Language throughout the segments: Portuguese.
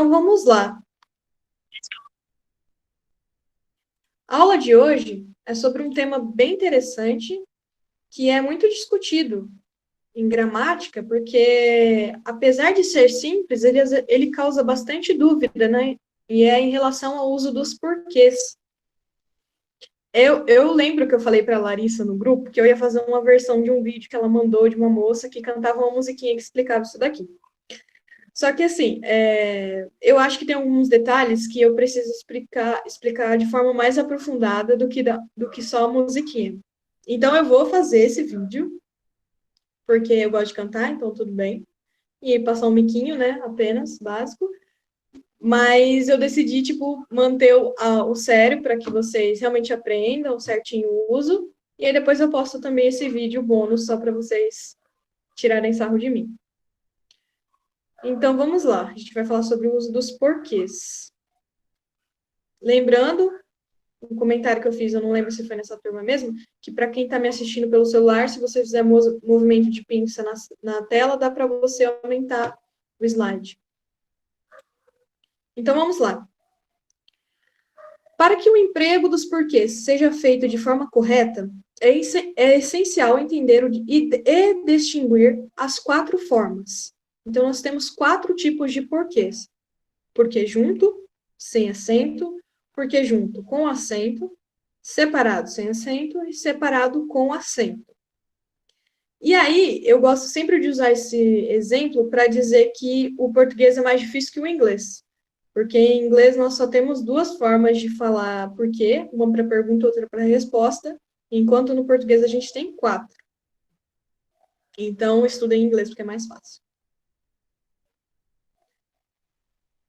Então vamos lá. A aula de hoje é sobre um tema bem interessante que é muito discutido em gramática, porque apesar de ser simples, ele causa bastante dúvida, né? E é em relação ao uso dos porquês. Eu lembro que eu falei para a Larissa no grupo que eu ia fazer uma versão de um vídeo que ela mandou de uma moça que cantava uma musiquinha que explicava isso daqui. Só que, assim, eu acho que tem alguns detalhes que eu preciso explicar de forma mais aprofundada do que só a musiquinha. Então, eu vou fazer esse vídeo, porque eu gosto de cantar, então tudo bem. E passar um miquinho, né, apenas, básico. Mas eu decidi, tipo, manter o sério para que vocês realmente aprendam certinho o uso. E aí depois eu posto também esse vídeo bônus só para vocês tirarem sarro de mim. Então, vamos lá. A gente vai falar sobre o uso dos porquês. Lembrando, um comentário que eu fiz, eu não lembro se foi nessa turma mesmo, que para quem está me assistindo pelo celular, se você fizer movimento de pinça na tela, dá para você aumentar o slide. Então, vamos lá. Para que o emprego dos porquês seja feito de forma correta, é essencial entender e distinguir as quatro formas. Então, nós temos quatro tipos de porquês. Porquê junto, sem acento, porquê junto com acento, separado sem acento e separado com acento. E aí, eu gosto sempre de usar esse exemplo para dizer que o português é mais difícil que o inglês. Porque em inglês nós só temos duas formas de falar porquê, uma para pergunta, outra para resposta, enquanto no português a gente tem quatro. Então, estuda em inglês porque é mais fácil.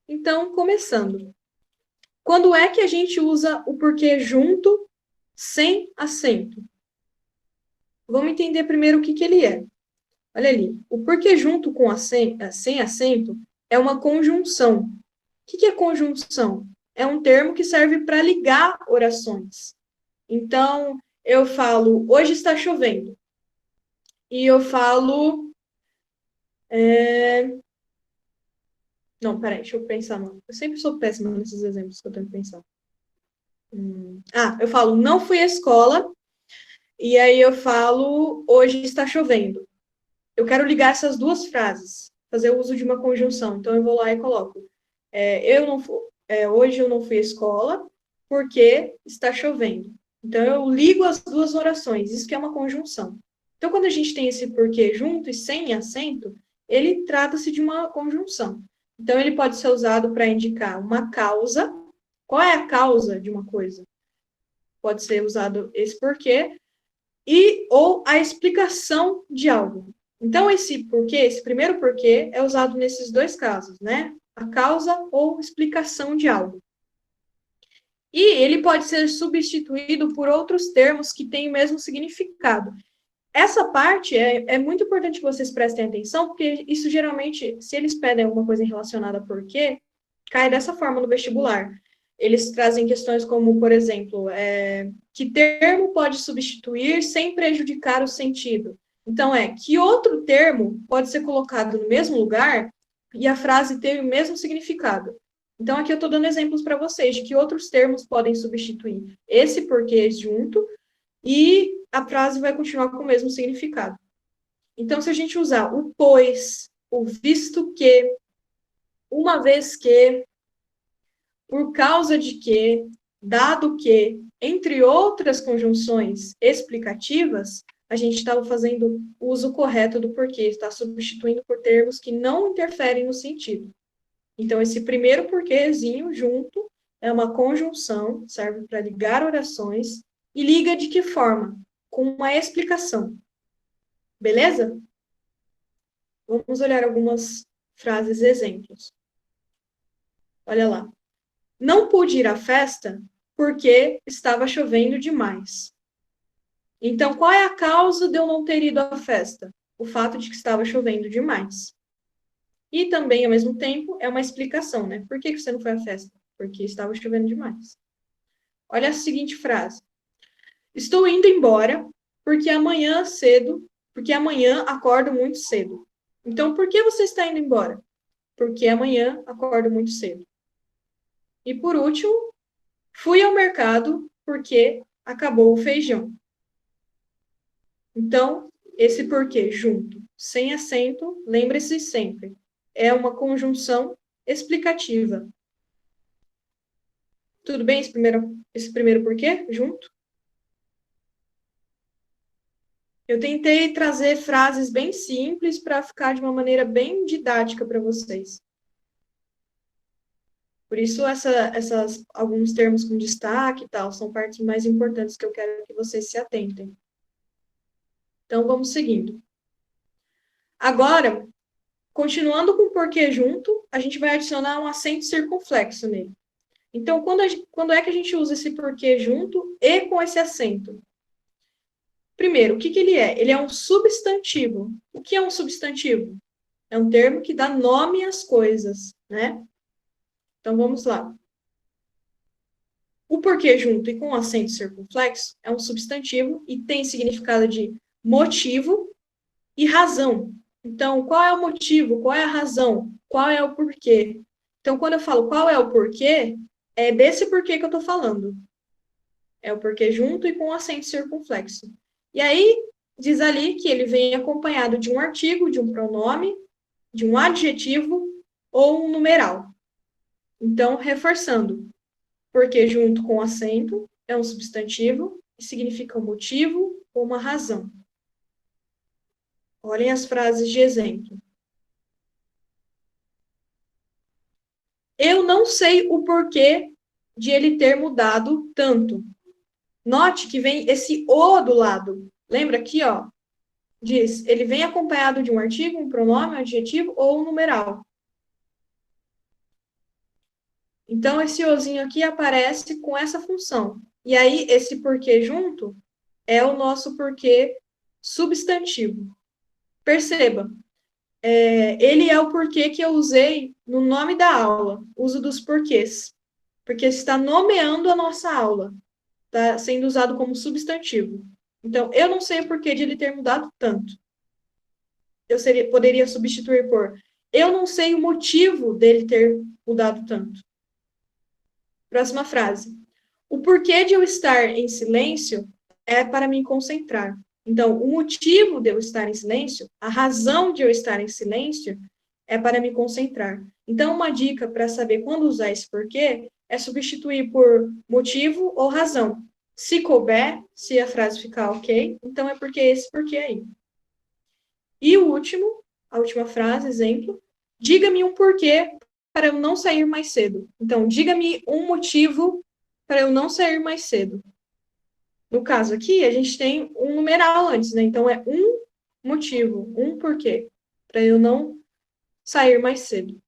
Então, começando. Quando é que a gente usa o porquê junto, sem acento? Vamos entender primeiro o que ele é. Olha ali, o porquê junto com acento, sem acento é uma conjunção. O que é conjunção? É um termo que serve para ligar orações. Então, eu falo, hoje está chovendo. E eu falo. Não, peraí, deixa eu pensar. Não. Eu sempre sou péssima nesses exemplos que eu tenho que pensar. Eu falo, não fui à escola. E aí eu falo, hoje está chovendo. Eu quero ligar essas duas frases, fazer o uso de uma conjunção. Então, eu vou lá e coloco. Hoje eu não fui à escola porque está chovendo. Então, eu ligo as duas orações. Isso que é uma conjunção. Então, quando a gente tem esse porquê junto e sem acento, ele trata-se de uma conjunção. Então, ele pode ser usado para indicar uma causa. Qual é a causa de uma coisa? Pode ser usado esse porquê ou a explicação de algo. Então, esse porquê, esse primeiro porquê, é usado nesses dois casos, né? A causa ou explicação de algo. E ele pode ser substituído por outros termos que têm o mesmo significado. Essa parte é muito importante que vocês prestem atenção, porque isso geralmente, se eles pedem alguma coisa relacionada a porquê, cai dessa forma no vestibular. Eles trazem questões como, por exemplo, que termo pode substituir sem prejudicar o sentido? Então, que outro termo pode ser colocado no mesmo lugar e a frase ter o mesmo significado? Então, aqui eu estou dando exemplos para vocês de que outros termos podem substituir esse porquê junto e a frase vai continuar com o mesmo significado. Então, se a gente usar o pois, o visto que, uma vez que, por causa de que, dado que, entre outras conjunções explicativas, a gente estava fazendo o uso correto do porquê, está substituindo por termos que não interferem no sentido. Então, esse primeiro porquêzinho junto é uma conjunção, serve para ligar orações, e liga de que forma? Com uma explicação. Beleza? Vamos olhar algumas frases exemplos. Olha lá. Não pude ir à festa porque estava chovendo demais. Então, qual é a causa de eu não ter ido à festa? O fato de que estava chovendo demais. E também, ao mesmo tempo, é uma explicação, né? Por que você não foi à festa? Porque estava chovendo demais. Olha a seguinte frase. Estou indo embora porque amanhã acordo muito cedo. Então, por que você está indo embora? porque amanhã acordo muito cedo. E por último, fui ao mercado porque acabou o feijão. Então, esse porquê junto, sem acento, lembre-se sempre, é uma conjunção explicativa. Tudo bem esse primeiro porquê junto? Eu tentei trazer frases bem simples para ficar de uma maneira bem didática para vocês. Por isso, alguns termos com destaque e tal, são partes mais importantes que eu quero que vocês se atentem. Então, vamos seguindo. Agora, continuando com o porquê junto, a gente vai adicionar um acento circunflexo nele. Então, quando é que a gente usa esse porquê junto e com esse acento? Primeiro, o que ele é? Ele é um substantivo. O que é um substantivo? É um termo que dá nome às coisas, né? Então, vamos lá. O porquê junto e com acento circunflexo é um substantivo e tem significado de motivo e razão. Então, qual é o motivo? Qual é a razão? Qual é o porquê? Então, quando eu falo qual é o porquê, é desse porquê que eu estou falando. É o porquê junto e com acento circunflexo. E aí, diz ali que ele vem acompanhado de um artigo, de um pronome, de um adjetivo ou um numeral. Então, reforçando, porque junto com acento é um substantivo e significa um motivo ou uma razão. Olhem as frases de exemplo. Eu não sei o porquê de ele ter mudado tanto. Note que vem esse o do lado. Lembra aqui, ó? Diz, ele vem acompanhado de um artigo, um pronome, um adjetivo ou um numeral. Então, esse ozinho aqui aparece com essa função. E aí, esse porquê junto é o nosso porquê substantivo. Perceba, ele é o porquê que eu usei no nome da aula, uso dos porquês. Porque está nomeando a nossa aula. Está sendo usado como substantivo. Então, eu não sei o porquê de ele ter mudado tanto. Poderia substituir por eu não sei o motivo dele ter mudado tanto. Próxima frase. O porquê de eu estar em silêncio é para me concentrar. Então, o motivo de eu estar em silêncio, a razão de eu estar em silêncio, é para me concentrar. Então, uma dica para saber quando usar esse porquê é substituir por motivo ou razão. Se couber, se a frase ficar ok, então é porque esse porquê aí. E o último, a última frase, exemplo, diga-me um porquê para eu não sair mais cedo. Então, diga-me um motivo para eu não sair mais cedo. No caso aqui, a gente tem um numeral antes, né? Então, é um motivo, um porquê, para eu não sair mais cedo.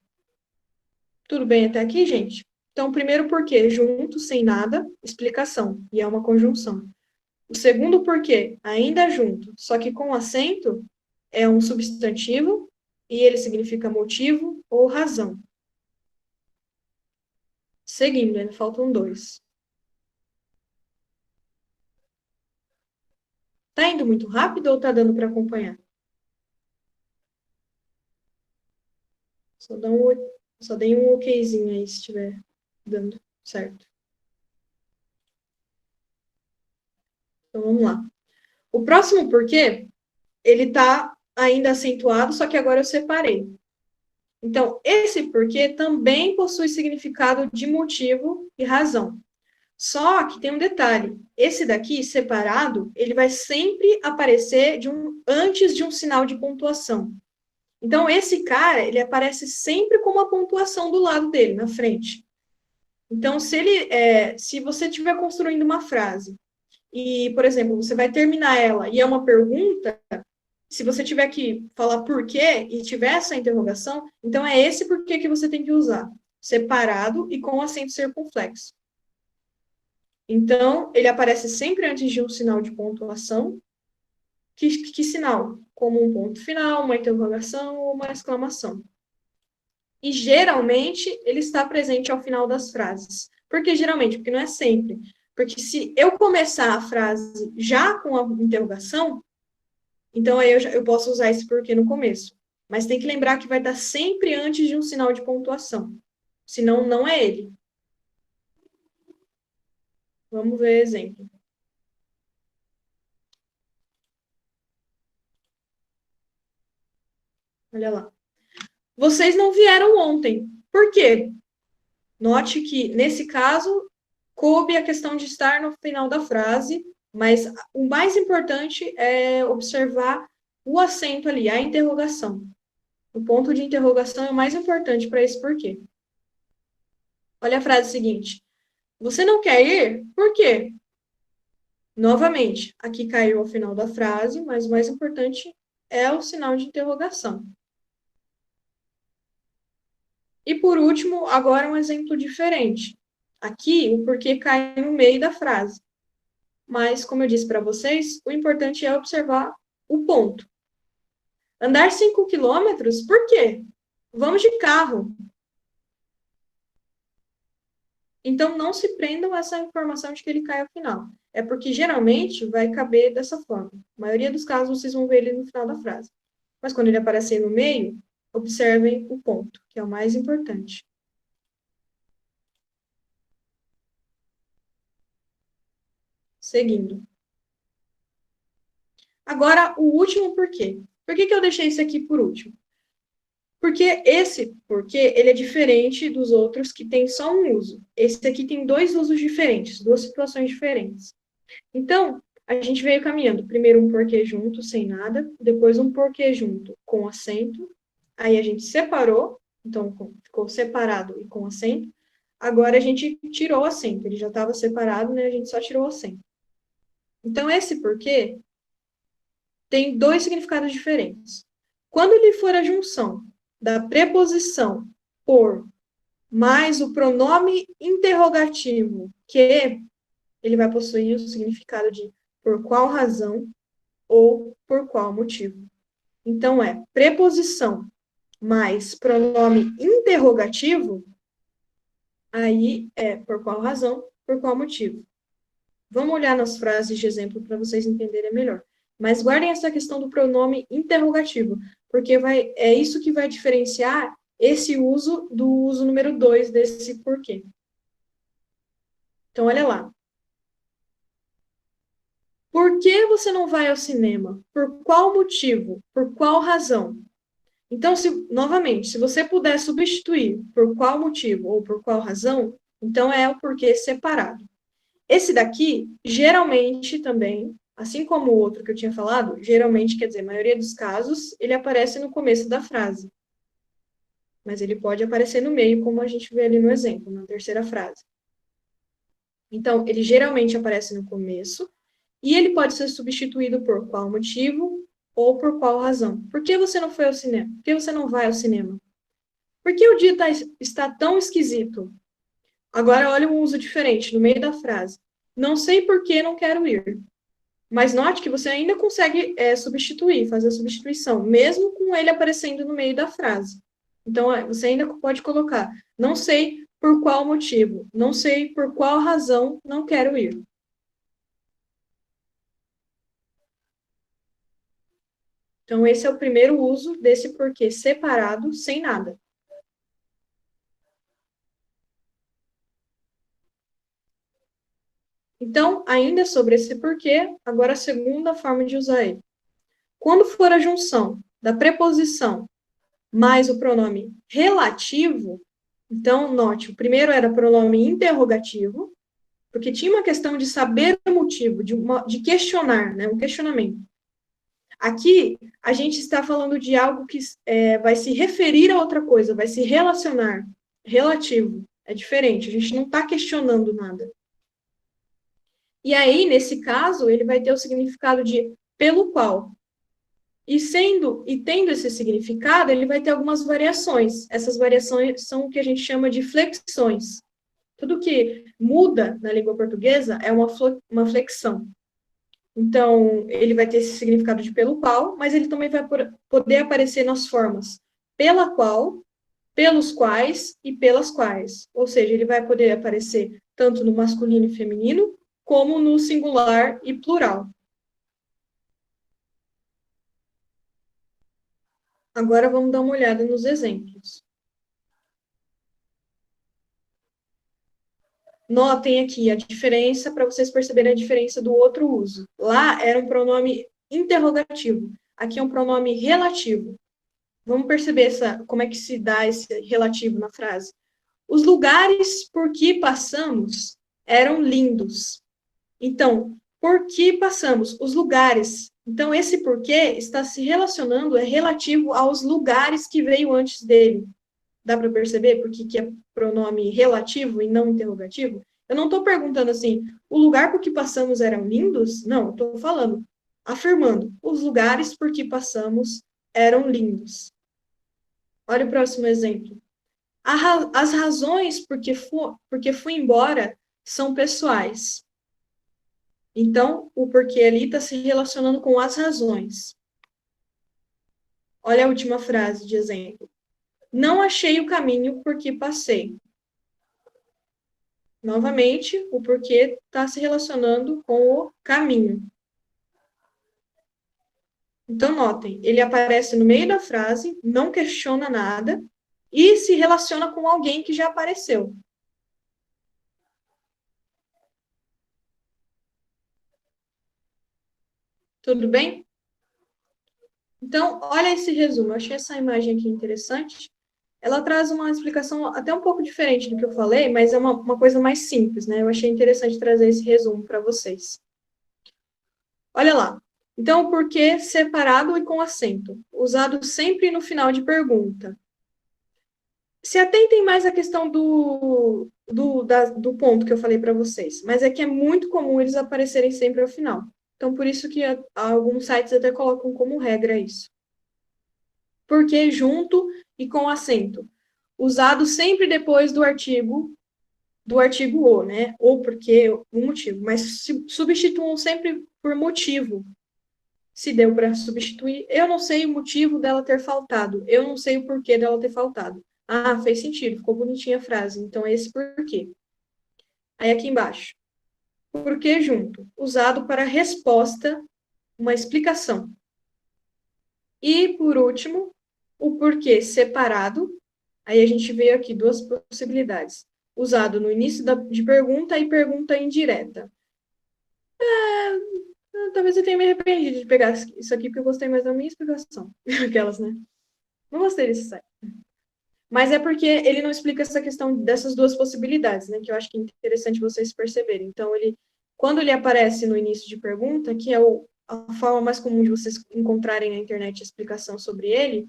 Tudo bem até aqui, gente? Então, o primeiro porquê, junto, sem nada, explicação, e é uma conjunção. O segundo porquê, ainda junto, só que com acento, é um substantivo, e ele significa motivo ou razão. Seguindo, ainda faltam dois. Tá indo muito rápido ou tá dando para acompanhar? Só dei um okzinho aí se estiver dando certo. Então vamos lá. O próximo porquê, ele tá ainda acentuado, só que agora eu separei. Então, esse porquê também possui significado de motivo e razão. Só que tem um detalhe. Esse daqui, separado, ele vai sempre aparecer antes de um sinal de pontuação. Então, esse cara, ele aparece sempre com uma pontuação do lado dele, na frente. Então, se você estiver construindo uma frase e, por exemplo, você vai terminar ela e é uma pergunta, se você tiver que falar por quê e tiver essa interrogação, então é esse porquê que você tem que usar, separado e com acento circunflexo. Então, ele aparece sempre antes de um sinal de pontuação. Que sinal? Como um ponto final, uma interrogação ou uma exclamação. E, geralmente, ele está presente ao final das frases. Por que geralmente? Porque não é sempre. Porque se eu começar a frase já com a interrogação, então aí eu posso usar esse porquê no começo. Mas tem que lembrar que vai estar sempre antes de um sinal de pontuação. Senão, não é ele. Vamos ver exemplo. Olha lá. Vocês não vieram ontem. Por quê? Note que, nesse caso, coube a questão de estar no final da frase, mas o mais importante é observar o acento ali, a interrogação. O ponto de interrogação é o mais importante para esse porquê. Olha a frase seguinte. Você não quer ir? Por quê? Novamente, aqui caiu ao final da frase, mas o mais importante é o sinal de interrogação. E por último, agora um exemplo diferente. Aqui, o porquê cai no meio da frase. Mas, como eu disse para vocês, o importante é observar o ponto. Andar 5 quilômetros? Por quê? Vamos de carro. Então, não se prendam a essa informação de que ele cai ao final. É porque, geralmente, vai caber dessa forma. A maioria dos casos, vocês vão ver ele no final da frase. Mas, quando ele aparecer no meio, observem o ponto, que é o mais importante. Seguindo. Agora, o último porquê. Por que eu deixei esse aqui por último? Porque esse porquê, ele é diferente dos outros que tem só um uso. Esse aqui tem dois usos diferentes, duas situações diferentes. Então, a gente veio caminhando. Primeiro um porquê junto, sem nada. Depois um porquê junto, com acento. Aí a gente separou. Então, ficou separado e com acento. Agora a gente tirou o acento. Ele já estava separado, né? A gente só tirou o acento. Então, esse porquê tem dois significados diferentes. Quando ele for a junção da preposição por mais o pronome interrogativo que, ele vai possuir o significado de por qual razão ou por qual motivo. Então, é preposição mais pronome interrogativo, aí é por qual razão, por qual motivo. Vamos olhar nas frases de exemplo para vocês entenderem melhor. Mas guardem essa questão do pronome interrogativo, porque é isso que vai diferenciar esse uso do uso número 2 desse porquê. Então, olha lá. Por que você não vai ao cinema? Por qual motivo? Por qual razão? Então, novamente, se você puder substituir por qual motivo ou por qual razão, então é o porquê separado. Esse daqui, geralmente também, assim como o outro que eu tinha falado, geralmente, quer dizer, a maioria dos casos, ele aparece no começo da frase. Mas ele pode aparecer no meio, como a gente vê ali no exemplo, na terceira frase. Então, ele geralmente aparece no começo, e ele pode ser substituído por qual motivo ou por qual razão. Por que você não foi ao cinema? Por que você não vai ao cinema? Por que o dia está tão esquisito? Agora, olha um uso diferente, no meio da frase. Não sei por que não quero ir. Mas note que você ainda consegue substituir, fazer a substituição, mesmo com ele aparecendo no meio da frase. Então, você ainda pode colocar, não sei por qual motivo, não sei por qual razão não quero ir. Então, esse é o primeiro uso desse porquê separado, sem nada. Então, ainda sobre esse porquê, agora a segunda forma de usar ele. Quando for a junção da preposição mais o pronome relativo, então, note, o primeiro era pronome interrogativo, porque tinha uma questão de saber o motivo, de questionar, né, um questionamento. Aqui, a gente está falando de algo que vai se referir a outra coisa, vai se relacionar, relativo, é diferente, a gente não está questionando nada. E aí, nesse caso, ele vai ter o significado de pelo qual. E tendo esse significado, ele vai ter algumas variações. Essas variações são o que a gente chama de flexões. Tudo que muda na língua portuguesa é uma flexão. Então, ele vai ter esse significado de pelo qual, mas ele também vai poder aparecer nas formas pela qual, pelos quais e pelas quais. Ou seja, ele vai poder aparecer tanto no masculino e feminino, como no singular e plural. Agora vamos dar uma olhada nos exemplos. Notem aqui a diferença, para vocês perceberem a diferença do outro uso. Lá era um pronome interrogativo, aqui é um pronome relativo. Vamos perceber como é que se dá esse relativo na frase. Os lugares por que passamos eram lindos. Então, por que passamos? Os lugares. Então, esse porquê está se relacionando, é relativo aos lugares que veio antes dele. Dá para perceber por que é pronome relativo e não interrogativo? Eu não estou perguntando assim, o lugar por que passamos eram lindos? Não, estou falando, afirmando, os lugares por que passamos eram lindos. Olha o próximo exemplo. As razões porque fui embora são pessoais. Então, o porquê ali está se relacionando com as razões. Olha a última frase de exemplo. Não achei o caminho porque passei. Novamente, o porquê está se relacionando com o caminho. Então, notem, ele aparece no meio da frase, não questiona nada e se relaciona com alguém que já apareceu. Tudo bem? Então, olha esse resumo. Eu achei essa imagem aqui interessante. Ela traz uma explicação até um pouco diferente do que eu falei, mas é uma coisa mais simples, né? Eu achei interessante trazer esse resumo para vocês. Olha lá. Então, o porquê separado e com acento, usado sempre no final de pergunta. Se atentem mais à questão do ponto que eu falei para vocês, mas é que é muito comum eles aparecerem sempre ao final. Então, por isso que alguns sites até colocam como regra isso. Porque junto e com acento. Usado sempre depois do artigo o, né? Ou porque, um motivo. Mas substituam sempre por motivo. Se deu para substituir, eu não sei o motivo dela ter faltado. Eu não sei o porquê dela ter faltado. Ah, fez sentido, ficou bonitinha a frase. Então, é esse porquê. Aí, aqui embaixo. Porquê junto. Usado para resposta, uma explicação. E, por último, o porquê separado. Aí a gente veio aqui duas possibilidades. Usado no início de pergunta e pergunta indireta. Talvez eu tenha me arrependido de pegar isso aqui, porque eu gostei mais da minha explicação. Aquelas, né? Não gostei desse site. Mas é porque ele não explica essa questão dessas duas possibilidades, né? Que eu acho que é interessante vocês perceberem. Então, quando ele aparece no início de pergunta, que é a forma mais comum de vocês encontrarem na internet a explicação sobre ele,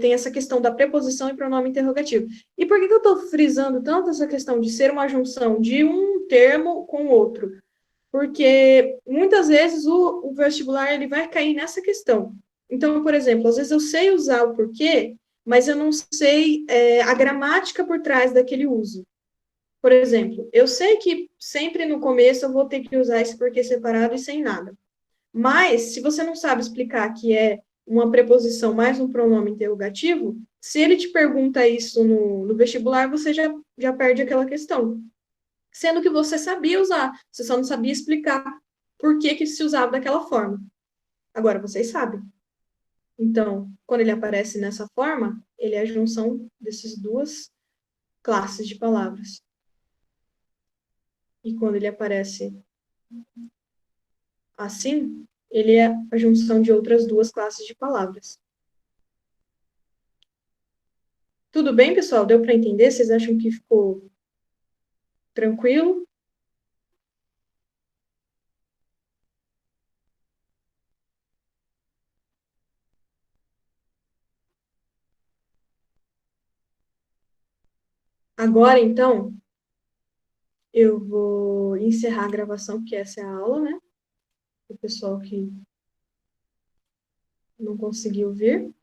tem essa questão da preposição e pronome interrogativo. E por que eu estou frisando tanto essa questão de ser uma junção de um termo com outro? Porque muitas vezes o vestibular ele vai cair nessa questão. Então, por exemplo, às vezes eu sei usar o porquê, mas eu não sei a gramática por trás daquele uso. Por exemplo, eu sei que sempre no começo eu vou ter que usar esse porquê separado e sem nada. Mas, se você não sabe explicar que é uma preposição mais um pronome interrogativo, se ele te pergunta isso no vestibular, você já perde aquela questão. Sendo que você sabia usar, você só não sabia explicar por que se usava daquela forma. Agora vocês sabem. Então, quando ele aparece nessa forma, ele é a junção dessas duas classes de palavras. E quando ele aparece assim, ele é a junção de outras duas classes de palavras. Tudo bem, pessoal? Deu para entender? Vocês acham que ficou tranquilo? Agora, então, eu vou encerrar a gravação, porque essa é a aula, né? O pessoal que não conseguiu vir.